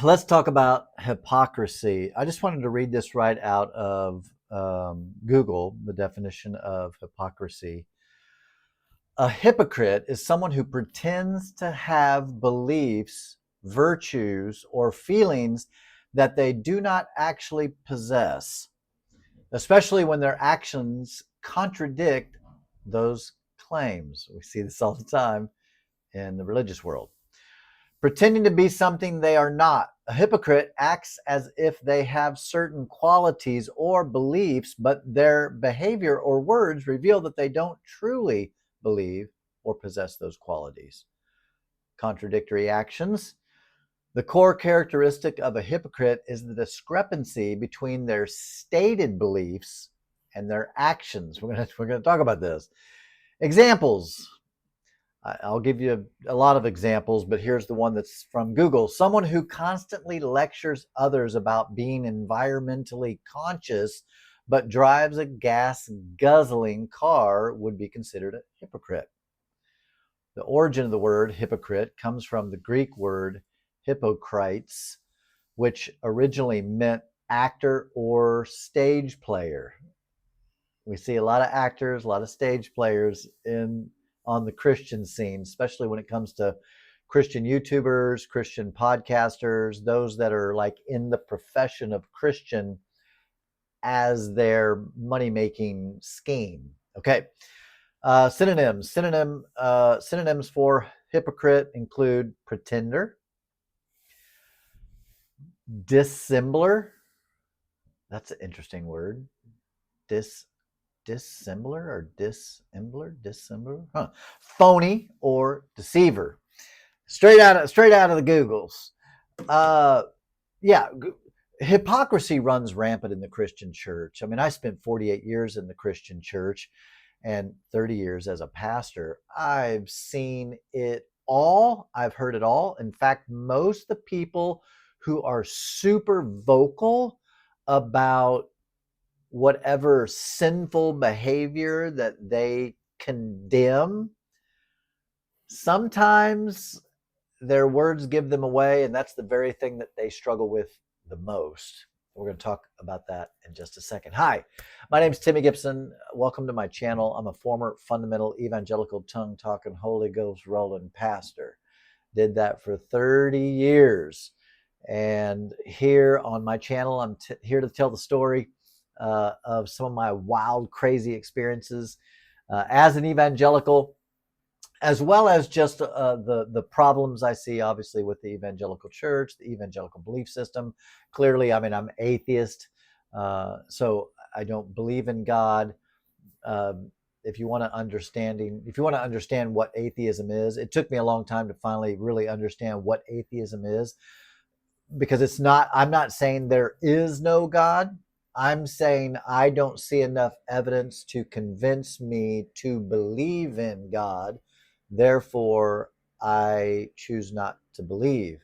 Let's talk about hypocrisy. I just wanted to read this right out of Google, the definition of hypocrisy. A hypocrite is someone who pretends to have beliefs, virtues, or feelings that they do not actually possess, especially when their actions contradict those claims. We see this all the time in the religious world. Pretending to be something they are not. A hypocrite acts as if they have certain qualities or beliefs, but their behavior or words reveal that they don't truly believe or possess those qualities. Contradictory actions. The core characteristic of a hypocrite is the discrepancy between their stated beliefs and their actions. We're going to talk about this. Examples. I'll give you a lot of examples, but here's the one that's from Google. Someone who constantly lectures others about being environmentally conscious but drives a gas guzzling car would be considered a hypocrite. The origin of the word hypocrite comes from the Greek word hypokrites, which originally meant actor or stage player. We see a lot of actors, a lot of stage players on the Christian scene, especially when it comes to Christian YouTubers, Christian podcasters, those that are like in the profession of Christian as their money-making scheme. Okay. Synonyms for hypocrite include pretender, dissembler. That's an interesting word. Dissembler or dissembler, phony or deceiver. Straight out of the Googles. Yeah, hypocrisy runs rampant in the Christian church. I mean, I spent 48 years in the Christian church and 30 years as a pastor. I've seen it all. I've heard it all. In fact, most of the people who are super vocal about whatever sinful behavior that they condemn, sometimes their words give them away, and that's the very thing that they struggle with the most. We're going to talk about that in just a second. Hi, my name is Timmy Gibson. Welcome to my channel. I'm a former fundamental evangelical tongue-talking, Holy Ghost rolling pastor. Did that for 30 years. And here on my channel, I'm here to tell the story of some of my wild, crazy experiences as an evangelical, as well as just the problems I see, obviously, with the evangelical church, the evangelical belief system. Clearly, I mean, I'm atheist, so I don't believe in God. If you want to understand what atheism is, it took me a long time to finally really understand what atheism is, because it's not. I'm not saying there is no God. I'm saying I don't see enough evidence to convince me to believe in God. Therefore, I choose not to believe.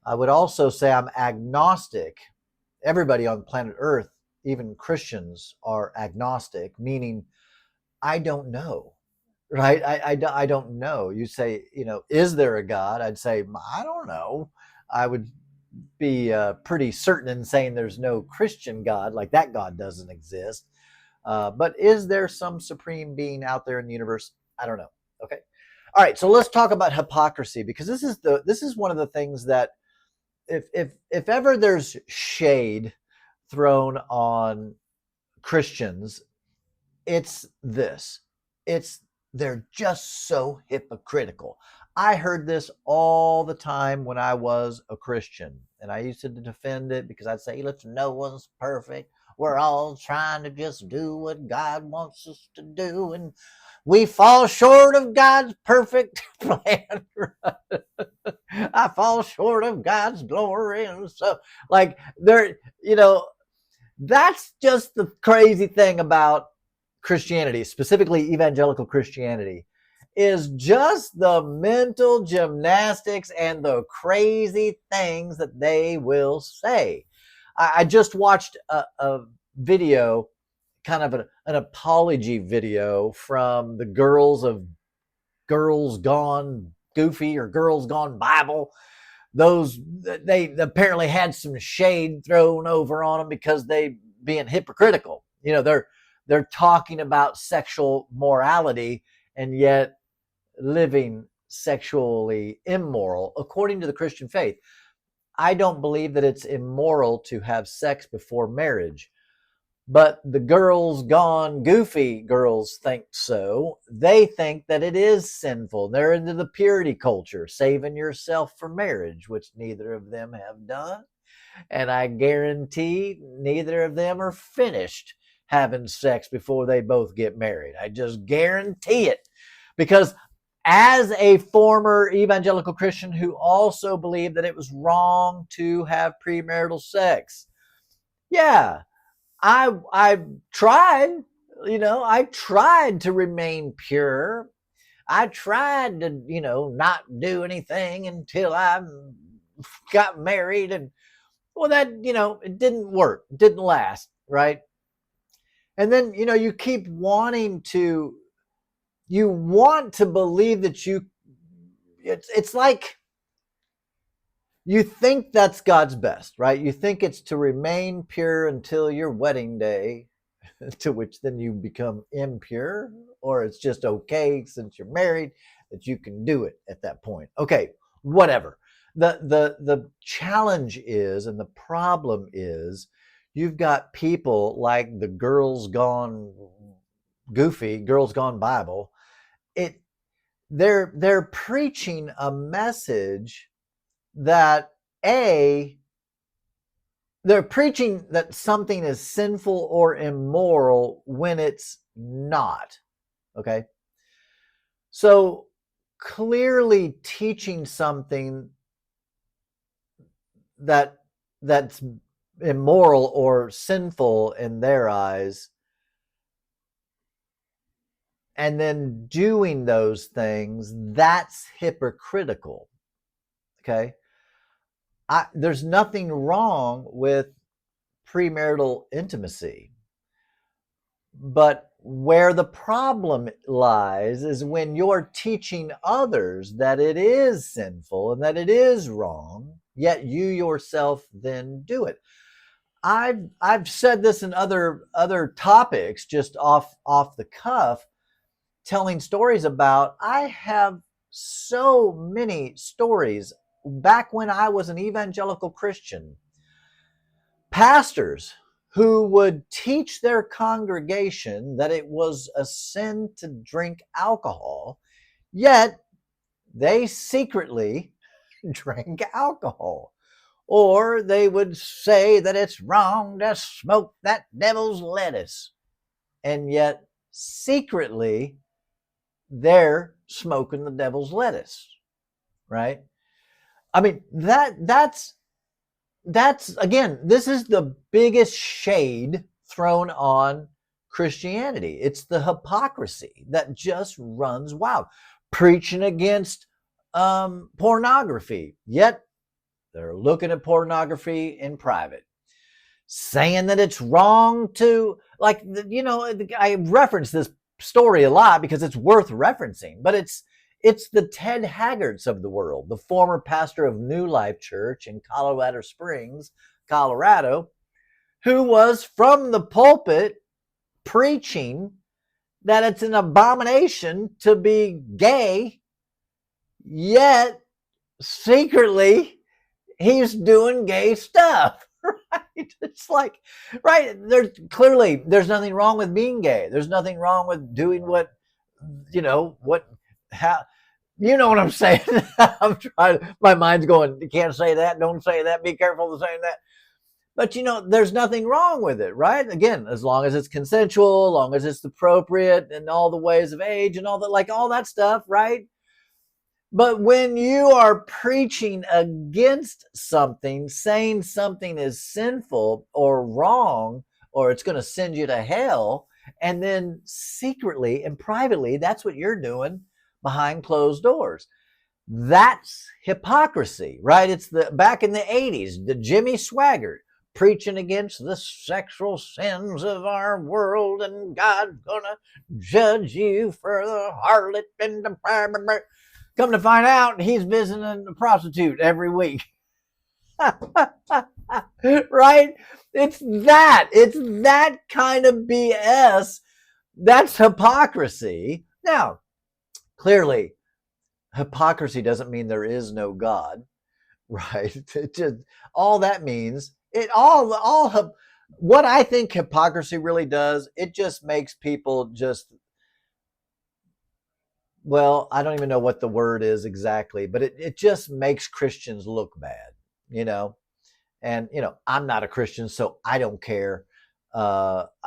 I would also say I'm agnostic. Everybody on planet Earth, even Christians, are agnostic, meaning I don't know, right? I don't know. You say, is there a God? I'd say, I don't know. I would be pretty certain in saying there's no Christian God, like that God doesn't exist. But is there some supreme being out there in the universe? I don't know. Okay. All right. So let's talk about hypocrisy, because this is one of the things that if ever there's shade thrown on Christians, it's this. They're just so hypocritical. I heard this all the time when I was a Christian, and I used to defend it because I'd say, listen, no one's perfect. We're all trying to just do what God wants us to do, and we fall short of God's perfect plan. I fall short of God's glory. And so, like, that's just the crazy thing about Christianity, specifically evangelical Christianity, is just the mental gymnastics and the crazy things that they will say. I just watched a video, kind of an apology video from the Girls Gone Goofy or Girls Gone Bible. they apparently had some shade thrown over on them because they being hypocritical. They're talking about sexual morality and yet living sexually immoral according to the Christian faith. I don't believe that it's immoral to have sex before marriage, but the girls gone goofy girls think so. They think that it is sinful. They're into the purity culture, saving yourself for marriage, which neither of them have done. And I guarantee neither of them are finished having sex before they both get married. I just guarantee it. Because as a former evangelical Christian who also believed that it was wrong to have premarital sex, yeah, I tried, I tried to remain pure. I tried to, not do anything until I got married. And well, that, it didn't work, it didn't last, right? And then, you keep wanting to, you want to believe that it's like you think that's God's best, right? You think it's to remain pure until your wedding day, to which then you become impure, or it's just okay since you're married that you can do it at that point. Okay, whatever. The challenge is, and the problem is, you've got people like the Girls Gone Goofy, Girls Gone Bible. They're preaching a message that they're preaching that something is sinful or immoral when it's not. Okay. So clearly teaching something that's immoral or sinful in their eyes, and then doing those things, that's hypocritical. Okay. There's nothing wrong with premarital intimacy. But where the problem lies is when you're teaching others that it is sinful and that it is wrong, yet you yourself then do it. I've said this in other topics, just off the cuff, telling stories about. I have so many stories back when I was an evangelical Christian. Pastors who would teach their congregation that it was a sin to drink alcohol, yet they secretly drank alcohol. Or they would say that it's wrong to smoke that devil's lettuce, and yet secretly they're smoking the devil's lettuce, right? I mean, that's again, this is the biggest shade thrown on Christianity. It's the hypocrisy that just runs wild. Preaching against pornography, yet they're looking at pornography in private. Saying that it's wrong to, I reference this story a lot because it's worth referencing, but it's the Ted Haggards of the world, the former pastor of New Life Church in Colorado Springs, Colorado, who was from the pulpit preaching that it's an abomination to be gay, yet secretly he's doing gay stuff. Right? It's like, right, there's nothing wrong with being gay. There's nothing wrong with doing what what I'm saying. I'm trying, my mind's going, you can't say that, don't say that, be careful of saying that. But there's nothing wrong with it, right? Again, as long as it's consensual, as long as it's appropriate in all the ways of age and all that, like all that stuff, right? But when you are preaching against something, saying something is sinful or wrong, or it's going to send you to hell, and then secretly and privately, that's what you're doing behind closed doors. That's hypocrisy, right? It's back in the 80s, the Jimmy Swaggart preaching against the sexual sins of our world, and God's gonna judge you for the harlot and the Come to find out, he's visiting a prostitute every week. Right? It's that. It's that kind of BS. That's hypocrisy. Now, clearly, hypocrisy doesn't mean there is no God, right? It just, all that means it all what I think hypocrisy really does, it just makes people just, well, I don't even know what the word is exactly, but it just makes Christians look bad, you know. And I'm not a Christian, so I don't care. I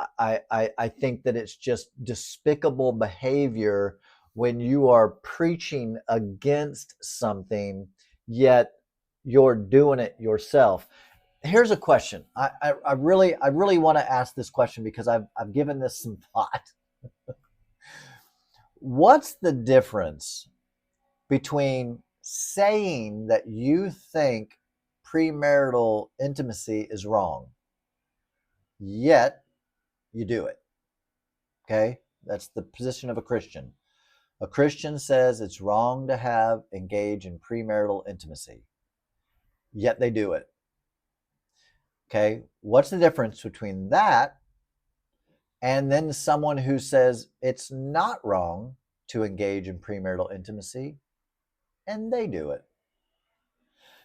think that it's just despicable behavior when you are preaching against something, yet you're doing it yourself. Here's a question. I really want to ask this question because I've given this some thought. What's the difference between saying that you think premarital intimacy is wrong, yet you do it? Okay? That's the position of a Christian. A Christian says it's wrong to engage in premarital intimacy, yet they do it. Okay? What's the difference between that and then someone who says it's not wrong to engage in premarital intimacy and they do it?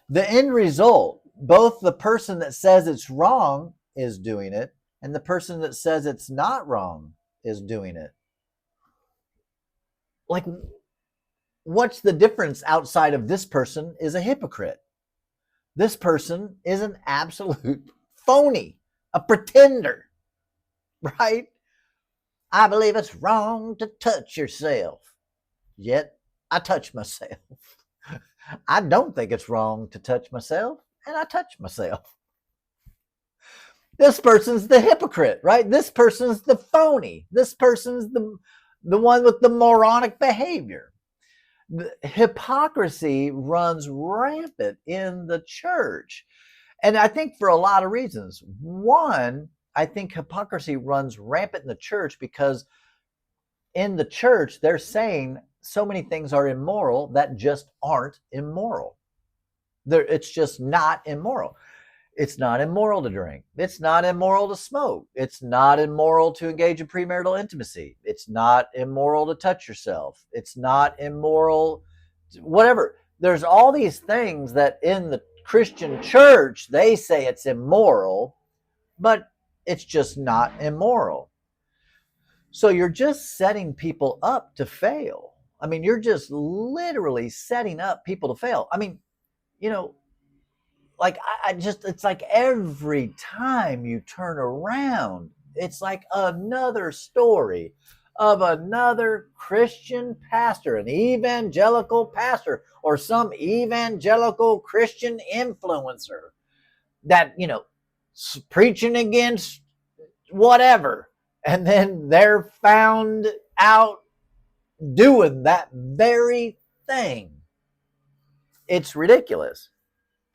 The end result, both the person that says it's wrong is doing it, and the person that says it's not wrong is doing it. Like, what's the difference outside of this person is a hypocrite? This person is an absolute phony, a pretender, right? I believe it's wrong to touch yourself, yet I touch myself. I don't think it's wrong to touch myself, and I touch myself. This person's the hypocrite, right? This person's the phony. This person's the one with the moronic behavior. The hypocrisy runs rampant in the church. And I think for a lot of reasons. One, I think hypocrisy runs rampant in the church because in the church, they're saying so many things are immoral that just aren't immoral. It's just not immoral. It's not immoral to drink. It's not immoral to smoke. It's not immoral to engage in premarital intimacy. It's not immoral to touch yourself. It's not immoral, whatever. There's all these things that in the Christian church, they say it's immoral, but it's just not immoral. So you're just setting people up to fail. I mean, you're just literally setting up people to fail. I mean, you know, like I just, it's like every time you turn around, it's like another story of another Christian pastor, an evangelical pastor, or some evangelical Christian influencer that, preaching against whatever. And then they're found out doing that very thing. It's ridiculous.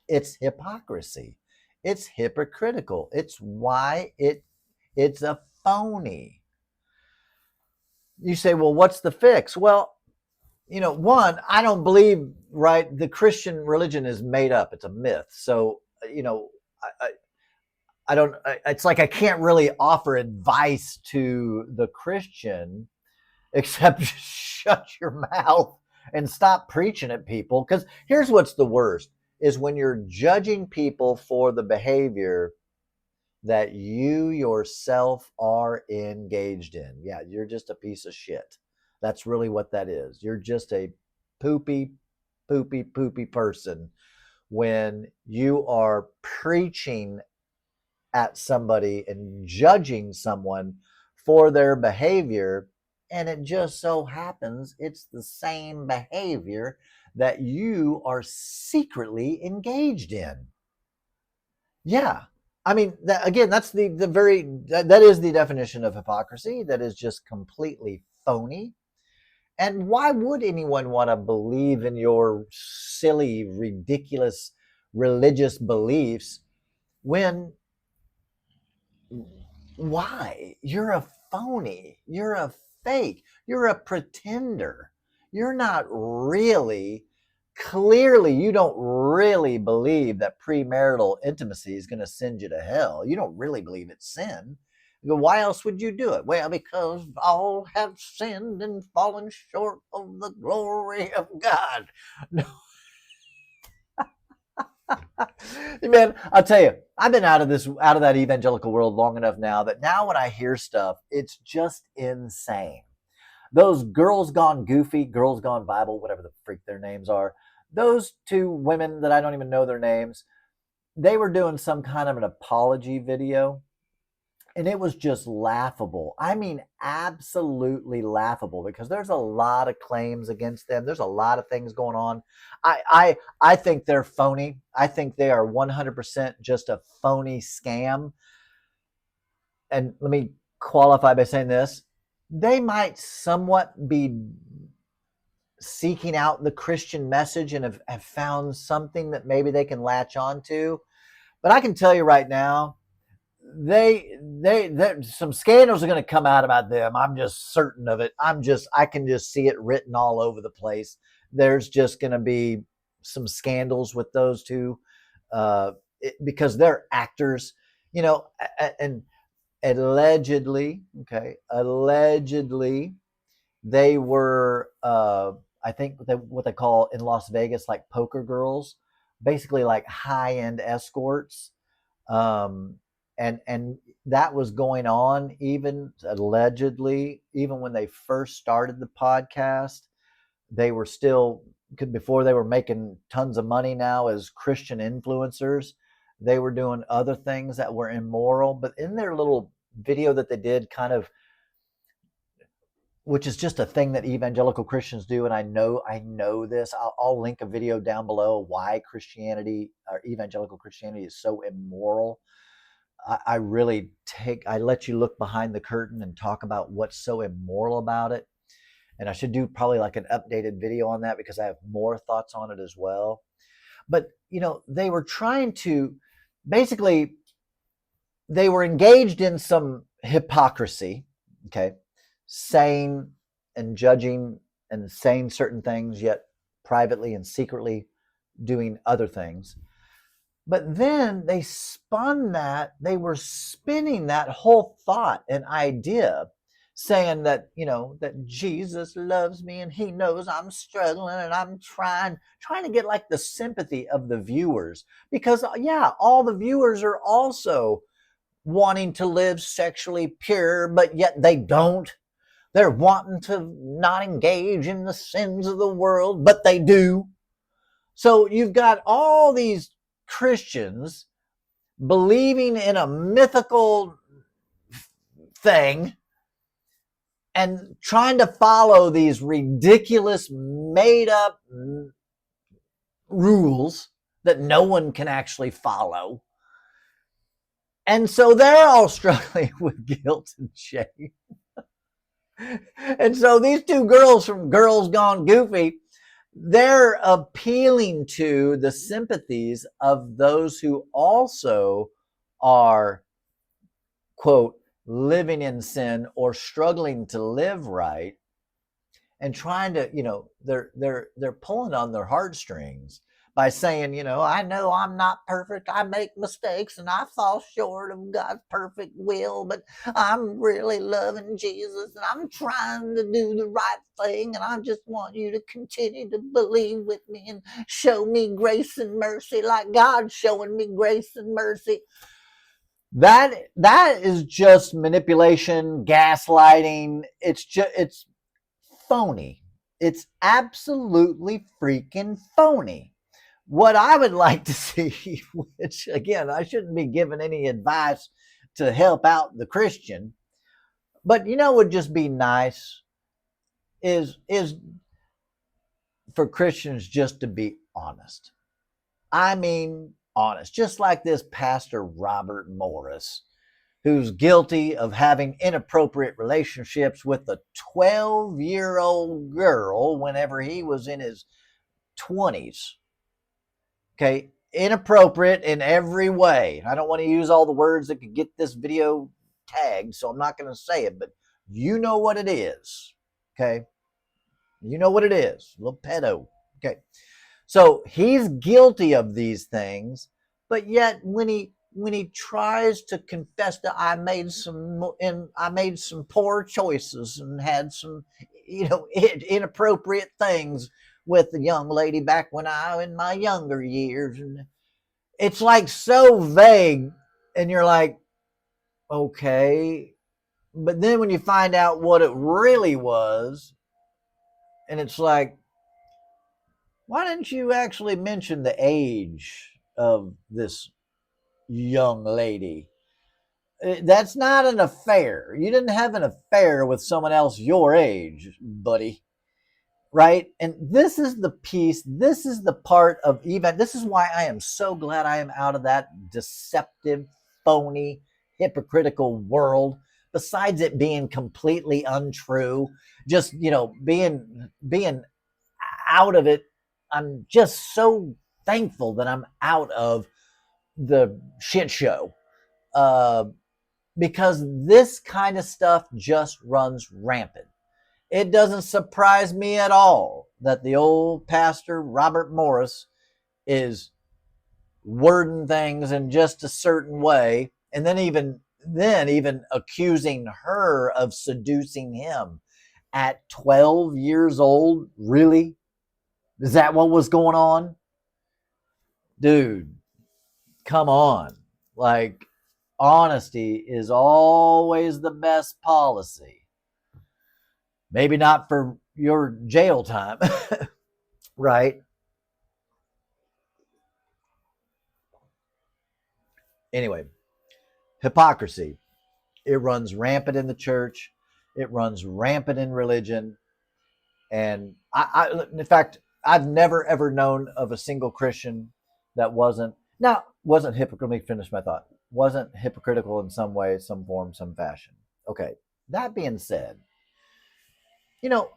It's hypocrisy. It's hypocritical. It's why it's a phony. You say, well, what's the fix? Well, one, I don't believe, right, the Christian religion is made up. It's a myth. So, I don't, it's like I can't really offer advice to the Christian except shut your mouth and stop preaching at people. Because here's what's the worst is when you're judging people for the behavior that you yourself are engaged in. Yeah, you're just a piece of shit. That's really what that is. You're just a poopy person when you are preaching at somebody and judging someone for their behavior, and it just so happens it's the same behavior that you are secretly engaged in. Yeah. I mean, again, that's that is the definition of hypocrisy. That is just completely phony. And why would anyone want to believe in your silly, ridiculous religious beliefs when why? You're a phony. You're a fake. You're a pretender. you're not really, clearly, you don't really believe that premarital intimacy is going to send you to hell. You don't really believe it's sin. You go, why else would you do it? Well, because all have sinned and fallen short of the glory of God. No. Man, I'll tell you, I've been out of that evangelical world long enough now that now when I hear stuff, it's just insane. Those girls gone goofy, girls gone Bible, whatever the freak their names are, those two women that I don't even know their names, they were doing some kind of an apology video, and it was just laughable. I mean, absolutely laughable, because there's a lot of claims against them. There's a lot of things going on. I think they're phony. I think they are 100% just a phony scam. And let me qualify by saying this. They might somewhat be seeking out the Christian message and have found something that maybe they can latch on to. But I can tell you right now, they some scandals are going to come out about them. I'm just certain of it. I can just see it written all over the place. There's just going to be some scandals with those two, because they're actors, and allegedly, they were, I think what they call in Las Vegas, like poker girls, basically like high-end escorts. And that was going on even allegedly, even when they first started the podcast. They were still, before they were making tons of money now as Christian influencers, they were doing other things that were immoral. But in their little video that they did, kind of, which is just a thing that evangelical Christians do, and I know this. I'll link a video down below why Christianity, or evangelical Christianity, is so immoral. I let you look behind the curtain and talk about what's so immoral about it. And I should do probably like an updated video on that, because I have more thoughts on it as well. But, they were trying to, basically, they were engaged in some hypocrisy, saying and judging and saying certain things, yet privately and secretly doing other things. But then they were spinning that whole thought and idea, saying that, that Jesus loves me and he knows I'm struggling and I'm trying to get like the sympathy of the viewers. Because, yeah, all the viewers are also wanting to live sexually pure, but yet they don't. They're wanting to not engage in the sins of the world, but they do. So you've got all these Christians believing in a mythical thing and trying to follow these ridiculous, made up rules that no one can actually follow. And so they're all struggling with guilt and shame. And so these two girls from Girls Gone Goofy, they're appealing to the sympathies of those who also are, quote, living in sin or struggling to live right, and trying to, they're pulling on their heartstrings by saying, I know I'm not perfect. I make mistakes and I fall short of God's perfect will, but I'm really loving Jesus and I'm trying to do the right thing. And I just want you to continue to believe with me and show me grace and mercy like God's showing me grace and mercy. That is just manipulation, gaslighting. It's phony. It's absolutely freaking phony. What I would like to see, which again, I shouldn't be giving any advice to help out the Christian, but would just be nice is for Christians just to be honest. I mean, honest. Just like this Pastor Robert Morris, who's guilty of having inappropriate relationships with a 12-year-old girl whenever he was in his 20s. Okay, inappropriate in every way. I don't want to use all the words that could get this video tagged, so I'm not going to say it, but you know what it is. Okay, You know what it is, a little pedo. Okay. So he's guilty of these things, but yet when he tries to confess that I made some poor choices and had some inappropriate things with the young lady back when I in my younger years, and it's like so vague, and you're like, okay, but then when you find out what it really was, and it's like, why didn't you actually mention the age of this young lady? That's not an affair. You didn't have an affair with someone else your age, buddy. Right? And this is the piece, this is the part of even, this is why I am so glad I am out of that deceptive, phony, hypocritical world. Besides it being completely untrue, just, being out of it, I'm just so thankful that I'm out of the shit show. Uh, because this kind of stuff just runs rampant. It doesn't surprise me at all that the old pastor Robert Morris is wording things in just a certain way, and then even accusing her of seducing him at 12 years old. Really? Is that what was going on? Dude, come on. Like, honesty is always the best policy. Maybe not for your jail time, right? Anyway, hypocrisy. It runs rampant in the church. It runs rampant in religion. And in fact, I've never ever known of a single Christian that wasn't hypocritical. Let me finish my thought. Wasn't hypocritical in some way, some form, some fashion. Okay. That being said,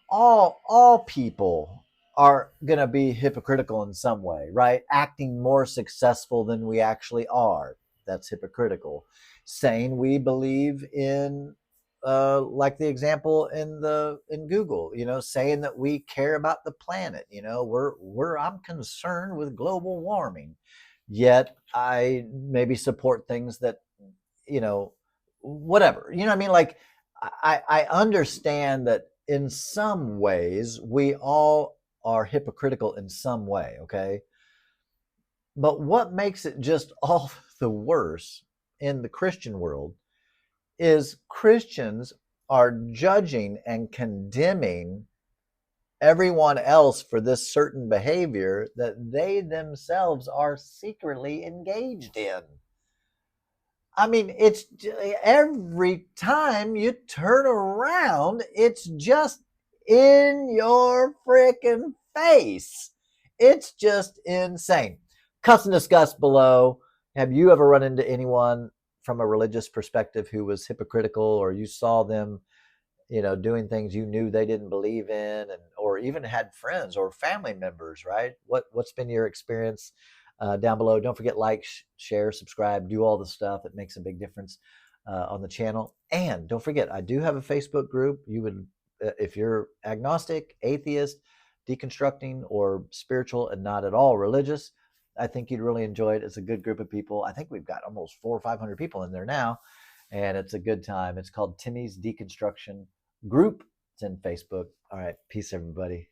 all people are going to be hypocritical in some way, right? Acting more successful than we actually are, that's hypocritical. Saying we believe in like the example in Google, saying that we care about the planet, I'm concerned with global warming, yet I maybe support things that, you know whatever, what I mean. Like, I understand that in some ways we all are hypocritical in some way, okay? But what makes it just all the worse in the Christian world is Christians are judging and condemning everyone else for this certain behavior that they themselves are secretly engaged in. I mean, it's every time you turn around, it's just in your freaking face. It's just insane. Cuss and discuss below. Have you ever run into anyone from a religious perspective who was hypocritical, or you saw them, doing things you knew they didn't believe in, and or even had friends or family members, right? What's been your experience down below? Don't forget, like, share, subscribe, do all the stuff. It makes a big difference on the channel. And don't forget, I do have a Facebook group. You would, if you're agnostic, atheist, deconstructing, or spiritual and not at all religious, I think you'd really enjoy it. It's a good group of people. I think we've got almost 400 or 500 people in there now, and it's a good time. It's called Timmy's Deconstruction Group. It's in Facebook. All right. Peace, everybody.